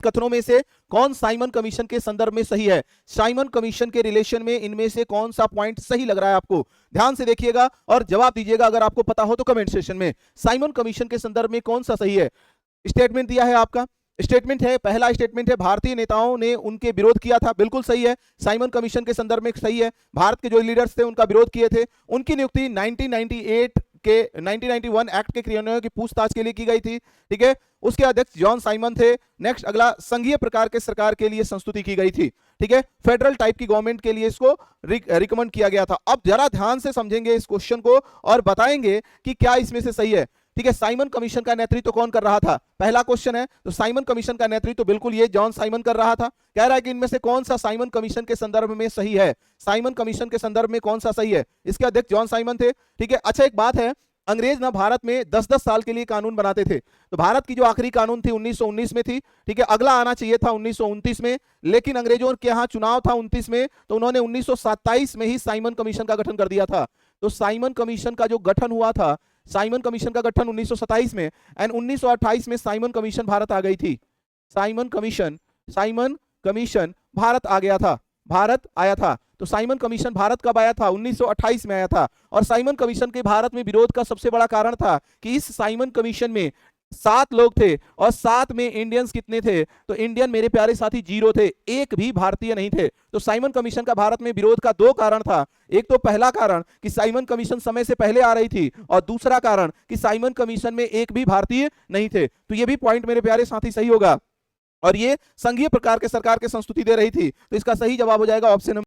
कथनों में से कौन साइमन कमीशन के संदर्भ में सही है? साइमन कमीशन के रिलेशन में इनमें से कौन सा पॉइंट सही लग रहा है आपको? ध्यान से देखिएगा और जवाब दीजिएगा अगर आपको पता हो तो कमेंट सेक्शन में। साइमन कमीशन के संदर्भ में कौन सा सही है? स्टेटमेंट दिया है आपका, स्टेटमेंट है, पहला स्टेटमेंट है भारतीय नेताओं ने उनके विरोध किया था, बिल्कुल सही है। साइमन कमीशन के संदर्भ में सही है। भारत के जो लीडर्स थे उनका विरोध किए थे, उनकी नियुक्ति 1991 एक्ट के क्रियान्वयन की पूछताछ के लिए की गई थी, ठीक है। उसके अध्यक्ष जॉन साइमन थे। नेक्स्ट अगला, संघीय प्रकार के सरकार के लिए संस्तुति की गई थी, ठीक है। फेडरल टाइप की गवर्नमेंट के लिए इसको रिकमेंड किया गया था। अब जरा ध्यान से समझेंगे इस क्वेश्चन को और बताएंगे कि क्या इसमें से सही है, ठीक है। साइमन कमीशन का नेतृत्व कौन कर रहा था? पहला क्वेश्चन है, तो साइमन कमीशन का नेतृत्व बिल्कुल ये जॉन साइमन कर रहा था। कह रहा है कि इनमें से कौन सा साइमन कमीशन के संदर्भ में सही है? साइमन कमीशन के संदर्भ में कौन सा सही है? इसके अध्यक्ष जॉन साइमन थे, ठीक है। अच्छा, एक बात है, अंग्रेज ना भारत में 10-10 साल के लिए कानून बनाते थे। तो भारत की जो आखिरी कानून थी 1919 में थी, ठीक है। अगला आना चाहिए था 1929 में, लेकिन अंग्रेजों के यहाँ चुनाव था 29 में, तो उन्होंने 1927 में ही साइमन कमीशन का गठन कर दिया था। तो साइमन कमीशन का जो गठन हुआ था, साइमन कमीशन का गठन 1927 में, एंड 1928 में साइमन कमीशन भारत आ गई थी। साइमन कमीशन भारत आ गया था, भारत आया था। तो साइमन कमीशन भारत कब आया था? 1928 में आया था। और साइमन कमीशन के भारत में विरोध का सबसे बड़ा कारण था कि इस साइमन कमीशन में 7 लोग थे और 7 में इंडियंस कितने थे? तो इंडियन मेरे प्यारे साथी 0 थे, एक भी भारतीय नहीं थे। तो साइमन कमीशन का भारत में विरोध का 2 कारण था। एक तो पहला कारण कि साइमन कमीशन समय से पहले आ रही थी, और दूसरा कारण कि साइमन कमीशन में एक भी भारतीय नहीं थे। तो ये भी पॉइंट मेरे प्यारे साथी सही होगा। और ये संघीय प्रकार के सरकार के संस्तुति दे रही थी, तो इसका सही जवाब हो जाएगा ऑप्शन